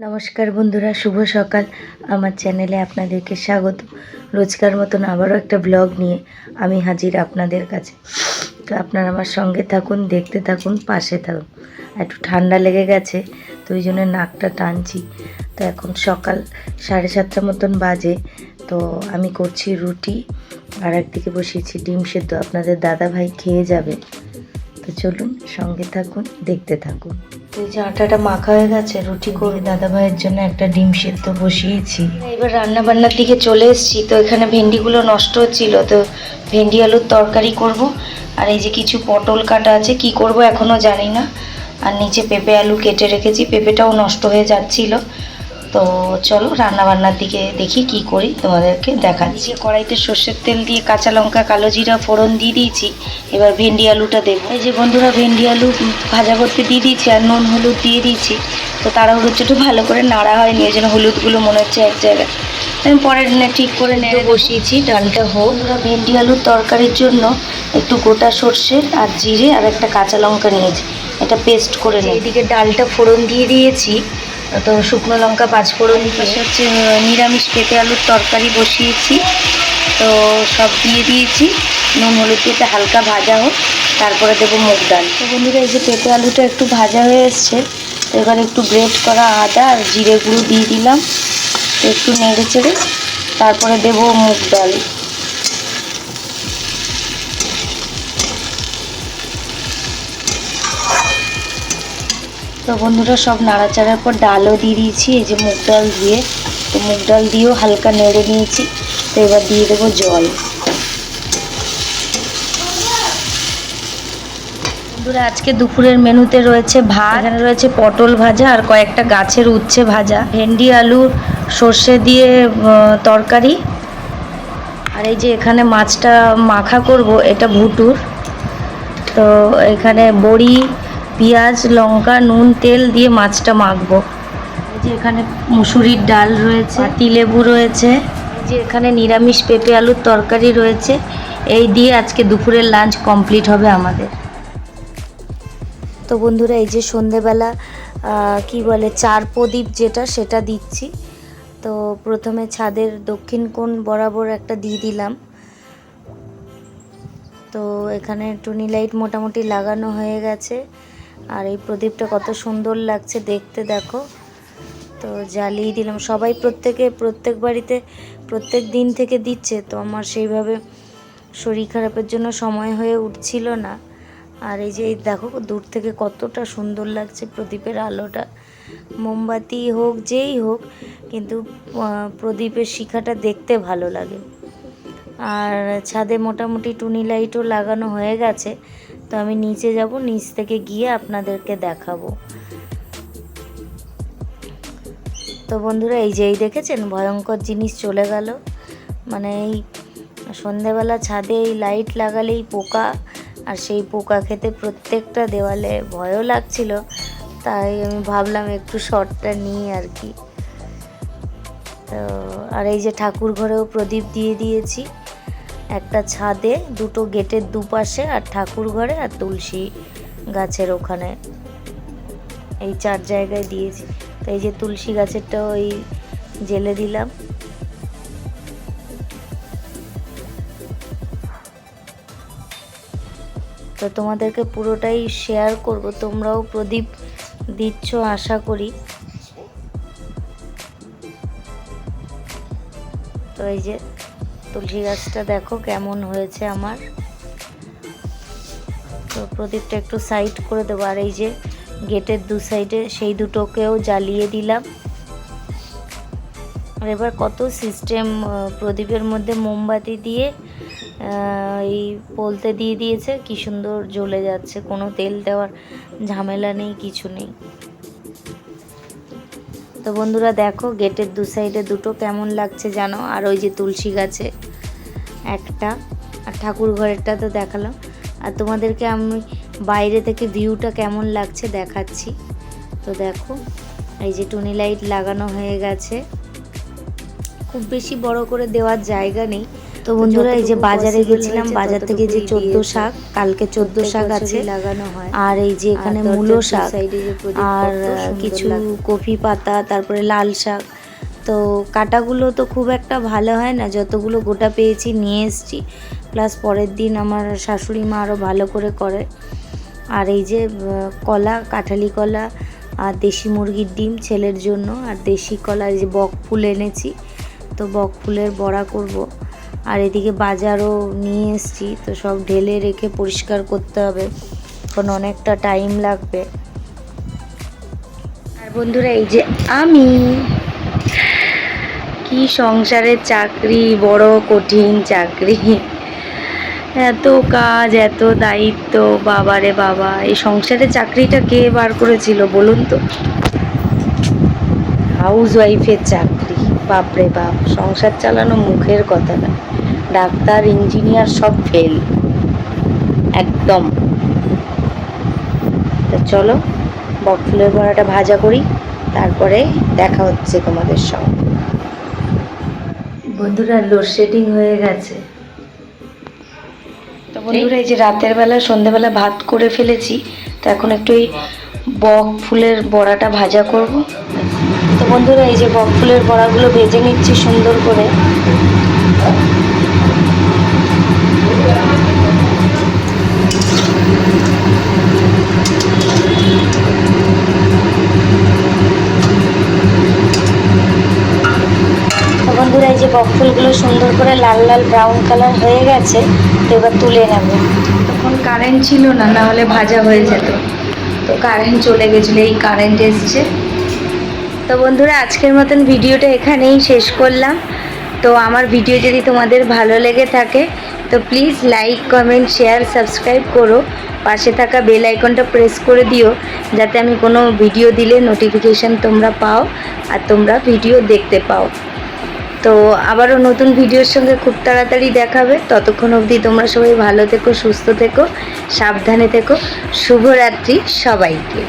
নমস্কার বন্ধুরা, শুভ সকাল। আমার চ্যানেলে আপনাদেরকে স্বাগত। রোজকার মতন আবারও একটা ব্লগ নিয়ে আমি হাজির আপনাদের কাছে। তো আপনারা আমার সঙ্গে থাকুন, দেখতে থাকুন, পাশে থাকুন। একটু ঠান্ডা লেগে গেছে, তো ওই জন্য নাকটা টানছি। তো এখন সকাল 7:30 মতন বাজে। তো আমি করছি রুটি, আর একদিকে বসিয়েছি ডিম সেদ্ধ। আপনাদের দাদা ভাই খেয়ে যাবে। তো চলুন, সঙ্গে থাকুন, দেখতে থাকুন। এই যে আটাটা মাখা হয়ে গেছে, রুটি করে দাদা ভাইয়ের জন্য একটা ডিম সেদ্ধ বসিয়েছি। এবার রান্না বান্নার দিকে চলে এসেছি। তো এখানে ভেন্ডিগুলো নষ্ট হচ্ছিল, তো ভেন্ডি আলুর তরকারি করব। আর এই যে কিছু পটল কাটা আছে, কি করব এখনও জানি না। আর নিচে পেঁপে আলু কেটে রেখেছি, পেঁপেটাও নষ্ট হয়ে যাচ্ছিল। তো চলো রান্না বান্নার দিকে দেখি কি করি, তোমাদেরকে দেখাচ্ছি। কড়াইতে সর্ষের তেল দিয়ে কাঁচা লঙ্কা কালো জিরা ফোড়ন দিয়ে দিয়েছি। এবার ভেন্ডি আলুটা দেবো। এই যে বন্ধুরা, ভেন্ডি আলু ভাজা করতে দিয়ে দিয়েছি, আর নুন হলুদ দিয়ে দিয়েছি। তো তাড়াহুড়োর জন্য ভালো করে নাড়া হয়নি, ওই জন্য হলুদগুলো মনে হচ্ছে এক জায়গায়। আমি পরে ঠিক করে নেড়ে বসিয়েছি। ডালটা হোক। ভেন্ডি আলুর তরকারির জন্য একটু গোটা সর্ষে আর জিরে আর একটা কাঁচা লঙ্কা নিয়েছি, এটা পেস্ট করে নিই। এদিকে ডালটা ফোড়ন দিয়ে দিয়েছি, তো শুকনো লঙ্কা 5 ফোড়ন দিয়ে হচ্ছে নিরামিষ পেঁপে আলুর তরকারি বসিয়েছি। তো সব দিয়ে দিয়েছি, নুন হলুদ দিয়ে হালকা ভাজা হোক, তারপরে দেবো মুগ ডাল। তো বন্ধুরা, এই যে পেঁপে আলুটা একটু ভাজা হয়ে এসছে, তো এবার একটু গ্রেট করা আদা আর জিরে গুঁড়ো দিয়ে দিলাম। তো একটু নেড়ে চেড়ে তারপরে দেবো মুগ ডাল। তো বন্ধুরা, সব নাড়াচাড়ার পর ডালও দিয়ে দিয়েছি, এই যে মুগ ডাল দিয়ে। তো মুগ ডাল দিয়েও হালকা নেড়ে নিয়েছি। তো এবার দিয়ে দেবো জল। বন্ধুরা, আজকে দুপুরের মেনুতে রয়েছে ভাত, এখানে রয়েছে পটল ভাজা আর কয়েকটা গাছের উচ্ছে ভাজা, ভেন্ডি আলু সর্ষে দিয়ে তরকারি। আর এই যে এখানে মাছটা মাখা করব, এটা ভুটুর। তো এখানে বড়ি, পেঁয়াজ, লঙ্কা, নুন, তেল দিয়ে মাছটা মাখবো। এই যে এখানে মুসুরির ডাল রয়েছে, পাতিলেবু রয়েছে। এই যে এখানে নিরামিষ পেঁপে আলুর তরকারি রয়েছে। এই দিয়ে আজকে দুপুরের লাঞ্চ কমপ্লিট হবে আমাদের। তো বন্ধুরা, এই যে সন্ধেবেলা কি বলে চার প্রদীপ যেটা, সেটা দিচ্ছি। তো প্রথমে ছাদের দক্ষিণ কোণ বরাবর একটা দিয়ে দিলাম। তো এখানে টুনি লাইট মোটামুটি লাগানো হয়ে গেছে। আর এই প্রদীপটা কত সুন্দর লাগছে দেখতে, দেখো। তো জ্বালিয়ে দিলাম। সবাই প্রত্যেক বাড়িতে প্রত্যেক দিন থেকে দিচ্ছে, তো আমার সেইভাবে শরীর খারাপের জন্য সময় হয়ে উঠছিল না। আর এই যে দেখো দূর থেকে কতটা সুন্দর লাগছে প্রদীপের আলোটা। মোমবাতি হোক যেই হোক, কিন্তু প্রদীপের শিখাটা দেখতে ভালো লাগে। আর ছাদে মোটামুটি টুনি লাইটও লাগানো হয়ে গেছে। তো আমি নিচে যাব, নিচ থেকে গিয়ে আপনাদেরকে দেখাবো। তো বন্ধুরা, এই যে দেখেছেন ভয়ঙ্কর জিনিস চলে গেল। মানে এই সন্ধেবেলা ছাদে এই লাইট লাগালেই পোকা, আর সেই পোকা খেতে প্রত্যেকটা দেওয়ালে ভয়ও লাগছিল। তাই আমি ভাবলাম একটু শর্টটা নিই আর কি। তো আর এই যে ঠাকুর ঘরেও প্রদীপ দিয়ে দিয়েছি, একটা ছাদে, দুটো গেটের দুপাশে, আর ঠাকুর ঘরে, আর তুলসী গাছের ওখানে, এই 4 জায়গায় দিয়েছি। তো এই যে তুলসী গাছেরটাও এই জেলে দিলাম। তো তোমাদেরকে পুরোটাই শেয়ার করব, তোমরাও প্রদীপ দিচ্ছ আশা করি। তো এই যে তুলসী গাছটা দেখো কেমন হয়েছে আমার। তো প্রদীপটা একটু সাইড করে দেবো। আর এই যে গেটের দু সাইডে সেই দুটোকেও জ্বালিয়ে দিলাম। আর এবার কত সিস্টেম, প্রদীপের মধ্যে মোমবাতি দিয়ে এই পোলতে দিয়ে দিয়েছে, কি সুন্দর জ্বলে যাচ্ছে, কোনো তেল দেওয়ার ঝামেলা নেই, কিছু নেই। তো বন্ধুরা দেখো গেটের দু সাইডে দুটো কেমন লাগছে জানো। আর ওই যে তুলসী গাছে একটা, আর ঠাকুর ঘরেরটা তো দেখালাম। আর তোমাদেরকে আমি বাইরে থেকে ভিউটা কেমন লাগছে দেখাচ্ছি। তো দেখো এই যে টুনি লাইট লাগানো হয়ে গেছে। খুব বেশি বড় করে দেওয়ার জায়গা নেই, তো বন্ধুরা এই যে বাজারে গেছিলাম, বাজার থেকে যে 14 শাক, কালকে 14 শাক আছে লাগানো হয়, আর এই যে এখানে মূলো শাক আর কিছু কফি পাতা, তারপরে লাল শাক। তো কাটাগুলো তো খুব একটা ভালো হয় না, যতগুলো গোটা পেয়েছি নিয়ে এসেছি। প্লাস পরের দিন আমার শাশুড়ি মা আরও ভালো করে। আর এই যে কলা, কাঁঠালি কলা আর দেশি মুরগির ডিম ছেলের জন্য, আর দেশি কলা, এই যে বক ফুল এনেছি, তো বক ফুলের বড়া করব। আর এদিকে বাজারও নিয়ে এসেছি, তো সব ঢেলে রেখে পরিষ্কার করতে হবে, কারণ অনেকটা টাইম লাগবে। আর বন্ধুরা এই যে আমি, কি সংসারের চাকরি, বড় কঠিন চাকরি, এত কাজ, এত দায়িত্ব, বাবারে বাবা। এই সংসারের চাকরিটা কে বার করেছিল বলুন তো? হাউস ওয়াইফের চাকরি, বাপরে বাপ। সংসার চালানো মুখের কথা না, ডাক্তার ইঞ্জিনিয়ার সব ফেল একদম। তো চলো বকফুলের বড়াটা ভাজা করি, তারপরে দেখা হচ্ছে তোমাদের সঙ্গে। বন্ধুরা লোডশেডিং হয়ে গেছে, তো বন্ধুরা এই যে রাতের বেলা সন্ধ্যেবেলা ভাত করে ফেলেছি, তো এখন একটু এই বক ফুলের বড়াটা ভাজা করব। তো বন্ধুরা এই যে বক ফুলের বড়াগুলো ভেজে নিচ্ছি সুন্দর করে। বন্ধুরা এই যে বক ফুলগুলো সুন্দর করে লাল লাল ব্রাউন কালার হয়ে গেছে, তো এবার তুলে নেব। তখন কারেন্ট ছিল না, না হলে ভাজা হয়ে যেত, তো কারেন্ট চলে গেছিলো, এই কারেন্ট এসছে। তো বন্ধুরা আজকের মতন ভিডিওটা এখানেই শেষ করলাম। তো আমার ভিডিও যদি তোমাদের ভালো লেগে থাকে তো please like, comment, share, subscribe করো। পাশে থাকা বেল আইকনটা প্রেস করে দিও, যাতে আমি কোনো ভিডিও দিলে নোটিফিকেশান তোমরা পাও আর তোমরা ভিডিও দেখতে পাও। তো আবারও নতুন ভিডিওর সঙ্গে খুব তাড়াতাড়ি দেখাবে। ততক্ষণ অবধি তোমরা সবাই ভালো থেকো, সুস্থ থেকো, সাবধানে থেকো। শুভরাত্রি সবাইকে।